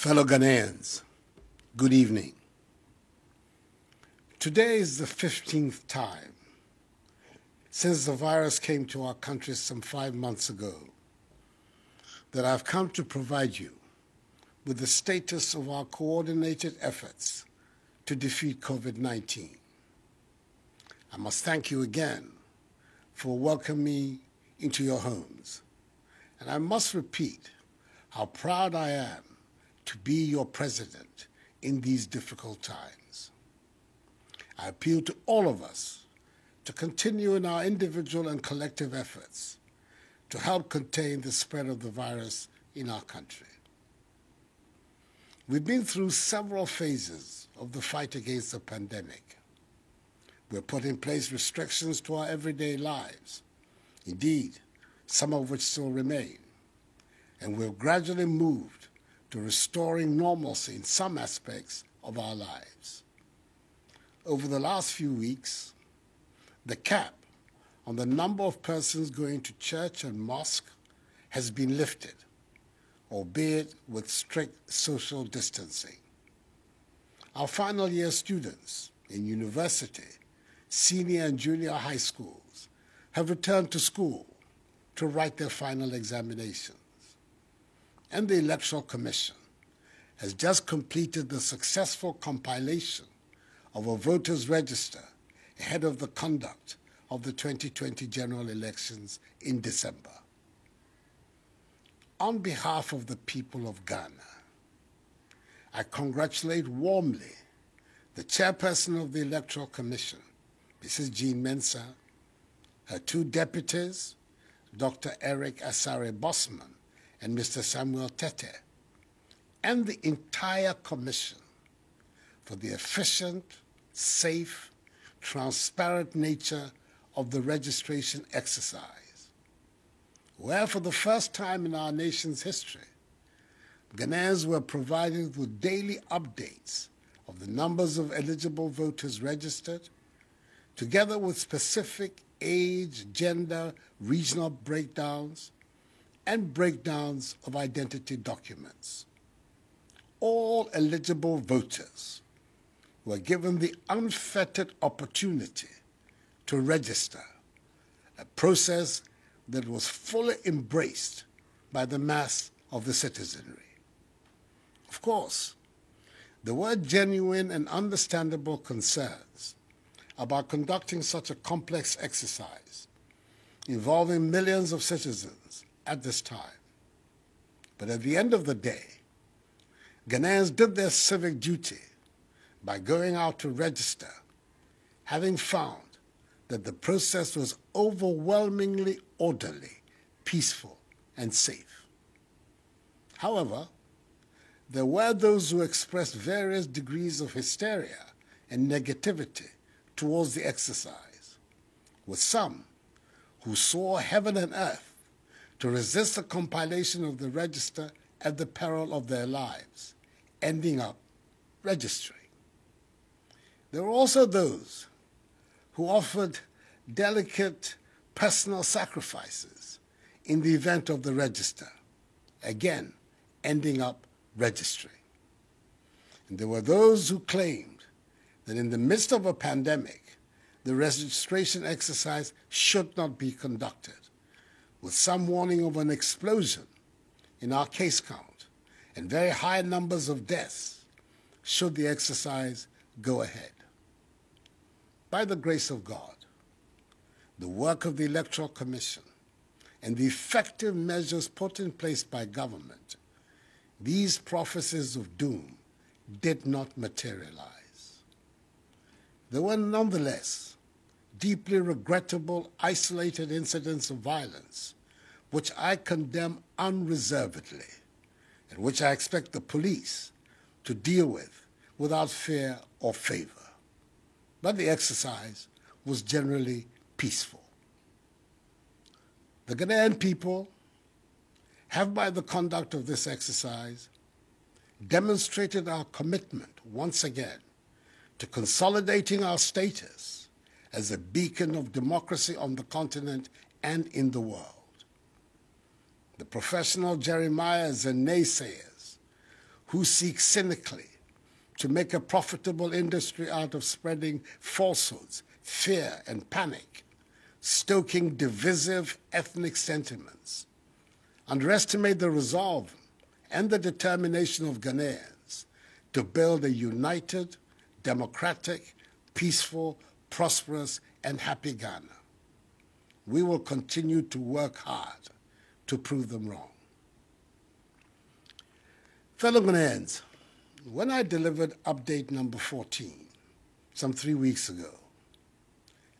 Fellow Ghanaians, good evening. Today is the 15th time since the virus came to our country some 5 months ago that I've come to provide you with the status of our coordinated efforts to defeat COVID-19. I must thank you again for welcoming me into your homes. And I must repeat how proud I am to be your president in these difficult times. I appeal to all of us to continue in our individual and collective efforts to help contain the spread of the virus in our country. We've been through several phases of the fight against the pandemic. We've put in place restrictions to our everyday lives, indeed, some of which still remain, and we've gradually moved to restoring normalcy in some aspects of our lives. Over the last few weeks, the cap on the number of persons going to church and mosque has been lifted, albeit with strict social distancing. Our final year students in university, senior and junior high schools have returned to school to write their final examinations. And the Electoral Commission has just completed the successful compilation of a voters' register ahead of the conduct of the 2020 general elections in December. On behalf of the people of Ghana, I congratulate warmly the chairperson of the Electoral Commission, Mrs. Jean Mensah, her two deputies, Dr. Eric Asare Bosman and Mr. Samuel Tete, and the entire Commission for the efficient, safe, transparent nature of the registration exercise, where for the first time in our nation's history, Ghanaians were provided with daily updates of the numbers of eligible voters registered, together with specific age, gender, regional breakdowns, and breakdowns of identity documents. All eligible voters were given the unfettered opportunity to register, a process that was fully embraced by the mass of the citizenry. Of course, there were genuine and understandable concerns about conducting such a complex exercise involving millions of citizens at this time. But at the end of the day, Ghanaians did their civic duty by going out to register, having found that the process was overwhelmingly orderly, peaceful, and safe. However, there were those who expressed various degrees of hysteria and negativity towards the exercise, with some who saw heaven and earth to resist the compilation of the register at the peril of their lives, ending up registering. There were also those who offered delicate personal sacrifices in the event of the register, again, ending up registering. And there were those who claimed that in the midst of a pandemic, the registration exercise should not be conducted, with some warning of an explosion in our case count and very high numbers of deaths should the exercise go ahead. By the grace of God, the work of the Electoral Commission and the effective measures put in place by government, these prophecies of doom did not materialize. There were nonetheless deeply regrettable, isolated incidents of violence, which I condemn unreservedly, and which I expect the police to deal with without fear or favor. But the exercise was generally peaceful. The Ghanaian people have, by the conduct of this exercise, demonstrated our commitment once again to consolidating our status as a beacon of democracy on the continent and in the world. The professional Jeremiahs and naysayers who seek cynically to make a profitable industry out of spreading falsehoods, fear, and panic, stoking divisive ethnic sentiments, underestimate the resolve and the determination of Ghanaians to build a united, democratic, peaceful, prosperous, and happy Ghana. We will continue to work hard to prove them wrong. Fellow Ghanaians, when I delivered update number 14 some 3 weeks ago,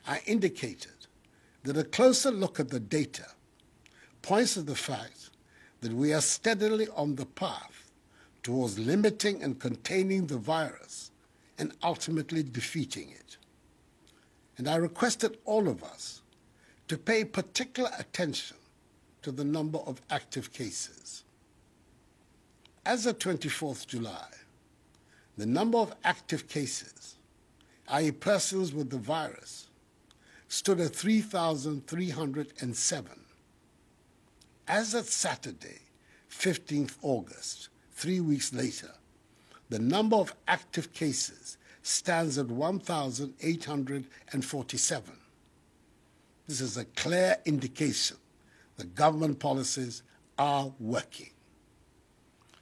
I indicated that a closer look at the data points to the fact that we are steadily on the path towards limiting and containing the virus and ultimately defeating it. And I requested all of us to pay particular attention to the number of active cases. As of 24th July, the number of active cases, i.e. persons with the virus, stood at 3,307. As of Saturday, 15th August, 3 weeks later, the number of active cases stands at 1,847. This is a clear indication that government policies are working.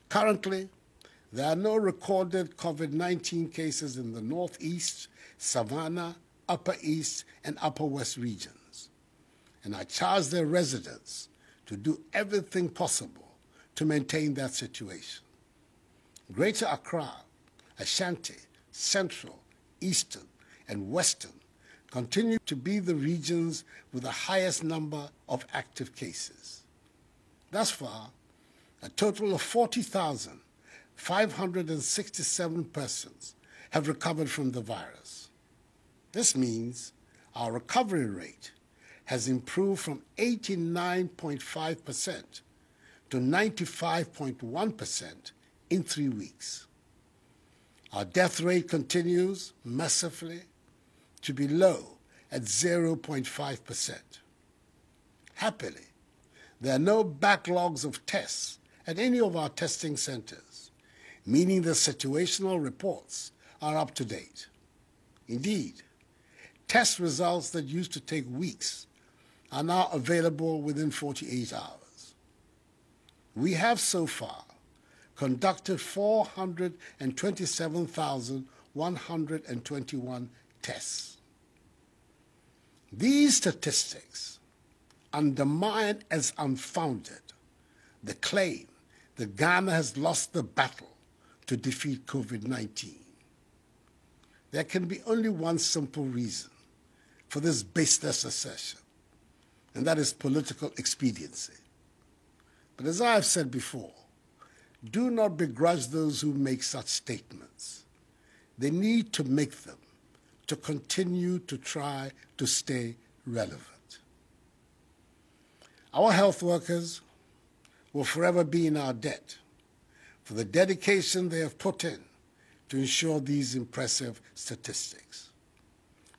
Currently, there are no recorded COVID-19 cases in the Northeast, Savannah, Upper East, and Upper West regions. And I charge their residents to do everything possible to maintain that situation. Greater Accra, Ashanti, Central, Eastern, and Western continue to be the regions with the highest number of active cases. Thus far, a total of 40,567 persons have recovered from the virus. This means our recovery rate has improved from 89.5% to 95.1% in 3 weeks. Our death rate continues, mercifully, to be low at 0.5%. Happily, there are no backlogs of tests at any of our testing centers, meaning the situational reports are up to date. Indeed, test results that used to take weeks are now available within 48 hours. We have so far conducted 427,121 tests. These statistics undermine as unfounded the claim that Ghana has lost the battle to defeat COVID-19. There can be only one simple reason for this baseless assertion, and that is political expediency. But as I have said before, do not begrudge those who make such statements. They need to make them to continue to try to stay relevant. Our health workers will forever be in our debt for the dedication they have put in to ensure these impressive statistics.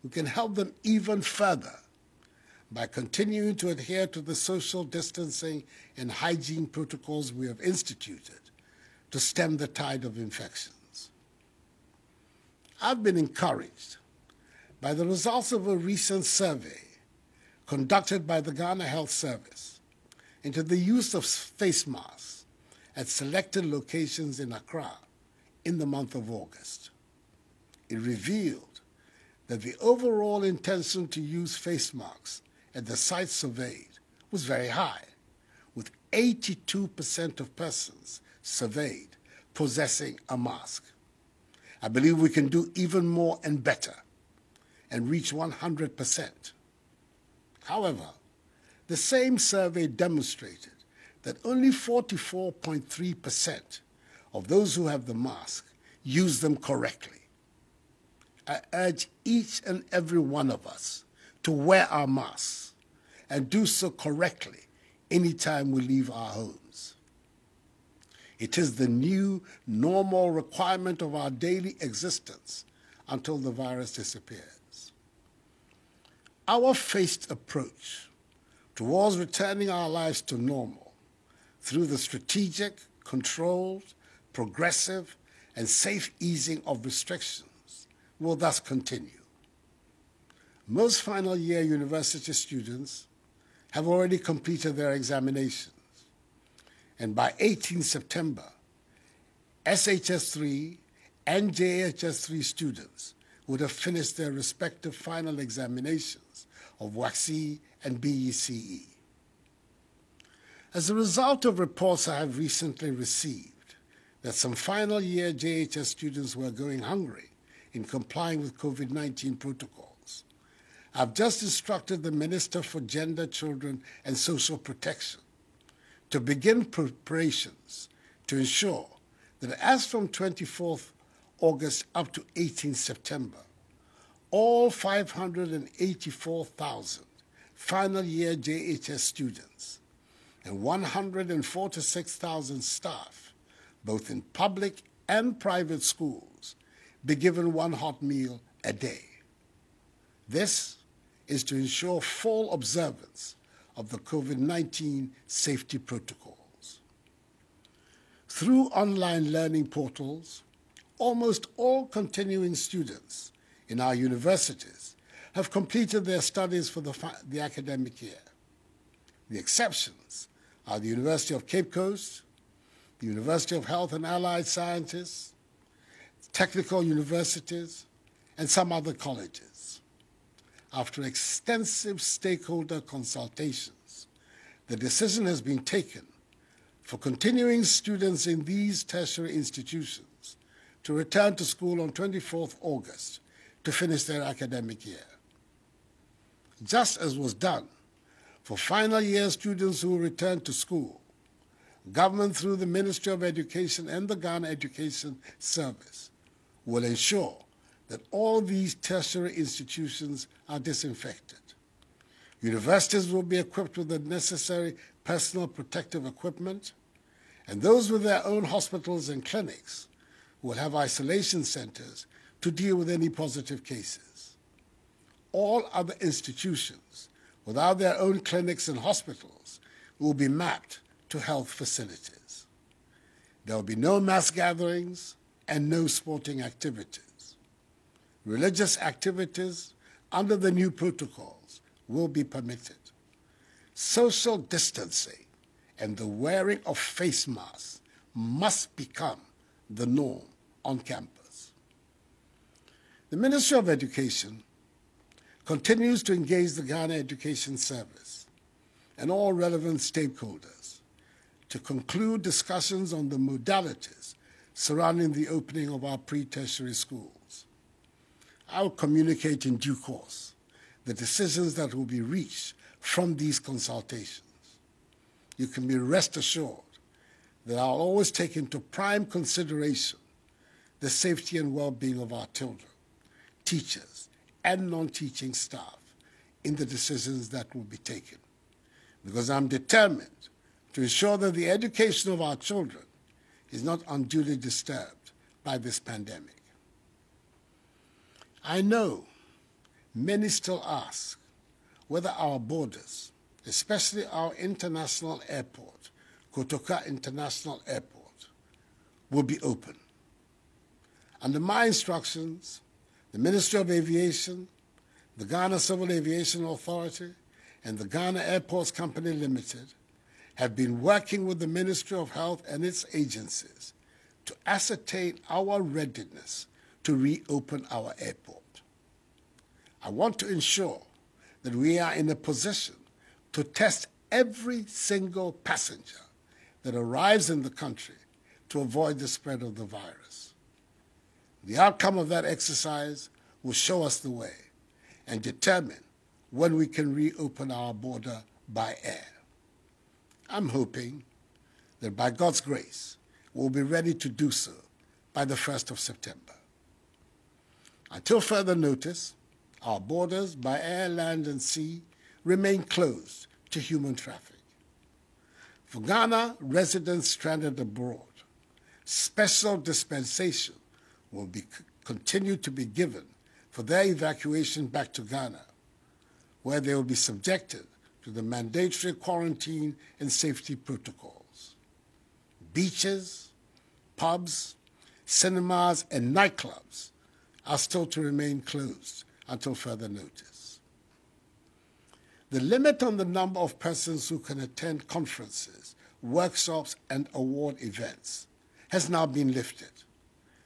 We can help them even further by continuing to adhere to the social distancing and hygiene protocols we have instituted to stem the tide of infections. I've been encouraged by the results of a recent survey conducted by the Ghana Health Service into the use of face masks at selected locations in Accra in the month of August. It revealed that the overall intention to use face masks at the sites surveyed was very high, with 82% of persons surveyed possessing a mask. I believe we can do even more and better and reach 100%. However, the same survey demonstrated that only 44.3% of those who have the mask use them correctly. I urge each and every one of us to wear our masks and do so correctly anytime we leave our homes. It is the new normal requirement of our daily existence until the virus disappears. Our phased approach towards returning our lives to normal through the strategic, controlled, progressive and safe easing of restrictions will thus continue. Most final year university students have already completed their examinations, and by 18 September, SHS3 and JHS3 students would have finished their respective final examinations of WASSCE and BECE. As a result of reports I have recently received that some final year JHS students were going hungry in complying with COVID-19 protocols, I've just instructed the Minister for Gender, Children and Social Protection to begin preparations to ensure that as from 24th August up to 18 September, all 584,000 final year JHS students and 146,000 staff, both in public and private schools, be given one hot meal a day. This is to ensure full observance of the COVID-19 safety protocols. Through online learning portals, almost all continuing students in our universities have completed their studies for the academic year. The exceptions are the University of Cape Coast, the University of Health and Allied Sciences, technical universities, and some other colleges. After extensive stakeholder consultations, the decision has been taken for continuing students in these tertiary institutions to return to school on 24th August to finish their academic year. Just as was done for final year students who returned to school, government through the Ministry of Education and the Ghana Education Service will ensure that all these tertiary institutions are disinfected. Universities will be equipped with the necessary personal protective equipment, and those with their own hospitals and clinics will have isolation centers to deal with any positive cases. All other institutions without their own clinics and hospitals will be mapped to health facilities. There will be no mass gatherings and no sporting activities. Religious activities under the new protocols will be permitted. Social distancing and the wearing of face masks must become the norm on campus. The Ministry of Education continues to engage the Ghana Education Service and all relevant stakeholders to conclude discussions on the modalities surrounding the opening of our pre-tertiary schools. I will communicate in due course the decisions that will be reached from these consultations. You can be rest assured that I'll always take into prime consideration the safety and well-being of our children, teachers, and non-teaching staff in the decisions that will be taken, because I'm determined to ensure that the education of our children is not unduly disturbed by this pandemic. I know many still ask whether our borders, especially our international airport, Kotoka International Airport, will be open. Under my instructions, the Ministry of Aviation, the Ghana Civil Aviation Authority, and the Ghana Airports Company Limited have been working with the Ministry of Health and its agencies to ascertain our readiness to reopen our airport. I want to ensure that we are in a position to test every single passenger that arrives in the country to avoid the spread of the virus. The outcome of that exercise will show us the way and determine when we can reopen our border by air. I'm hoping that by God's grace, we'll be ready to do so by the 1st of September. Until further notice, our borders by air, land, and sea remain closed to human traffic. For Ghana residents stranded abroad, special dispensation will continue to be given for their evacuation back to Ghana, where they will be subjected to the mandatory quarantine and safety protocols. Beaches, pubs, cinemas, and nightclubs are still to remain closed until further notice. The limit on the number of persons who can attend conferences, workshops, and award events has now been lifted,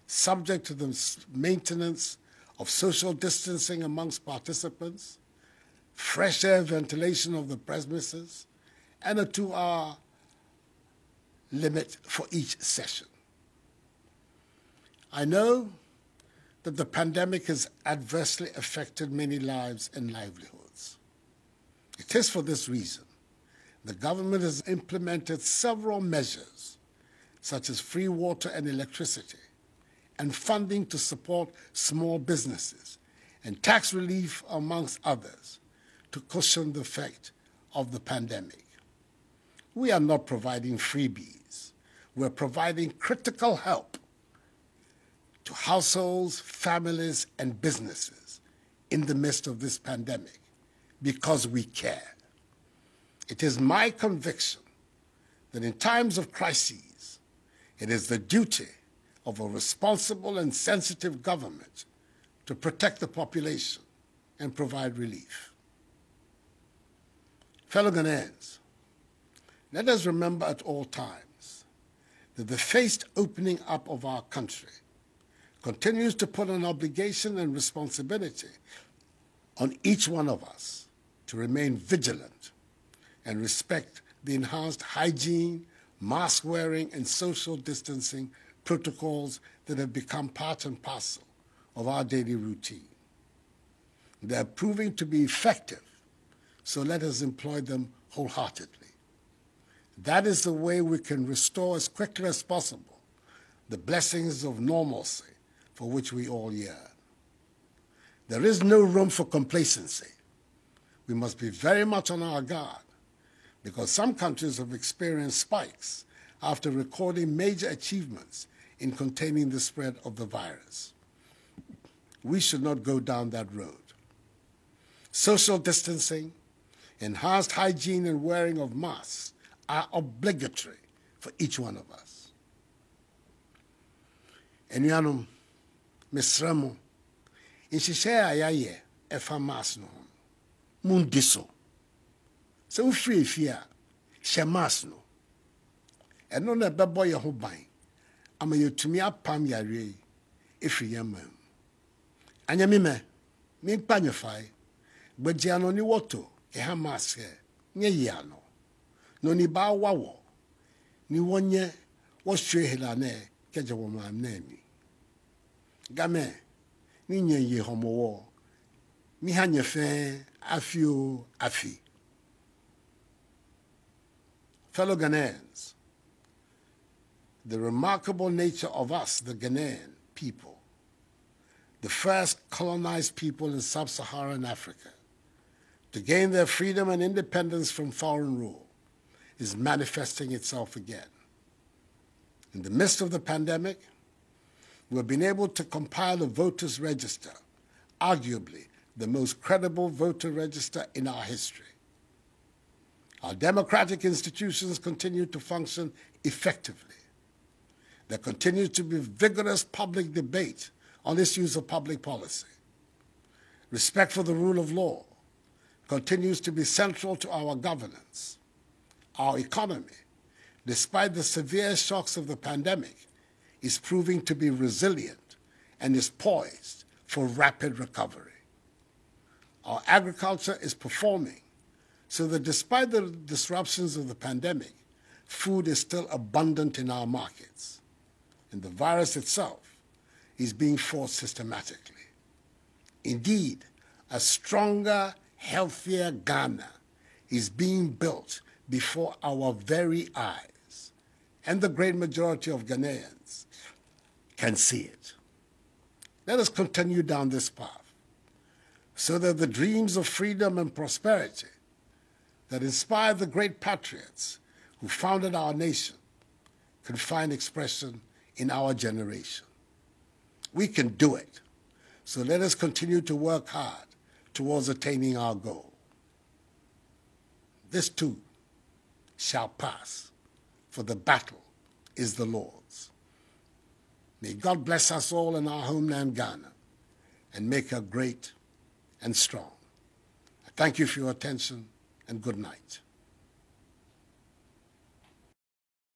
subject to the maintenance of social distancing amongst participants, fresh air ventilation of the premises, and a 2-hour limit for each session. I know that the pandemic has adversely affected many lives and livelihoods. It is for this reason the government has implemented several measures, such as free water and electricity, and funding to support small businesses, and tax relief, amongst others, to cushion the effect of the pandemic. We are not providing freebies. We're providing critical help to households, families, and businesses in the midst of this pandemic because we care. It is my conviction that in times of crises, it is the duty of a responsible and sensitive government to protect the population and provide relief. Fellow Ghanaians, let us remember at all times that the phased opening up of our country continues to put an obligation and responsibility on each one of us to remain vigilant and respect the enhanced hygiene, mask wearing, and social distancing protocols that have become part and parcel of our daily routine. They are proving to be effective, so let us employ them wholeheartedly. That is the way we can restore as quickly as possible the blessings of normalcy for which we all yearn. There is no room for complacency. We must be very much on our guard because some countries have experienced spikes after recording major achievements in containing the spread of the virus. We should not go down that road. Social distancing, enhanced hygiene, and wearing of masks are obligatory for each one of us. Enuanom, mesrɛ mo, nhyehyɛ a yɛayɛ ɛfa mask no ho, mundi so. Sɛ wofiri efie a, hyɛ mask no. Ɛno na ɛbɛbɔ yɛn ho ban, ama yɛtumi apam yareɛ yi ɛfiri yɛn man mu. Anyamime, menkpa nyefai, gbagye ano ni woto, ɛha mask ɛ, nye yi ano. No ni ba wawo, ni wonye, woswe helane, keja wama nemi. Game, ni nye ye homowo, mi hanye fe, afio, afi. Fellow Ghanaians, the remarkable nature of us, the Ghanaian people, the first colonized people in sub-Saharan Africa, to gain their freedom and independence from foreign rule, is manifesting itself again. In the midst of the pandemic, we've been able to compile a voters' register, arguably the most credible voter register in our history. Our democratic institutions continue to function effectively. There continues to be vigorous public debate on issues of public policy. Respect for the rule of law continues to be central to our governance. Our economy, despite the severe shocks of the pandemic, is proving to be resilient and is poised for rapid recovery. Our agriculture is performing so that despite the disruptions of the pandemic, food is still abundant in our markets, and the virus itself is being fought systematically. Indeed, a stronger, healthier Ghana is being built before our very eyes, and the great majority of Ghanaians can see it. Let us continue down this path so that the dreams of freedom and prosperity that inspired the great patriots who founded our nation can find expression in our generation. We can do it, so let us continue to work hard towards attaining our goal. This too shall pass, for the battle is the Lord's. May God bless us all in our homeland, Ghana, and make her great and strong. I thank you for your attention, and good night.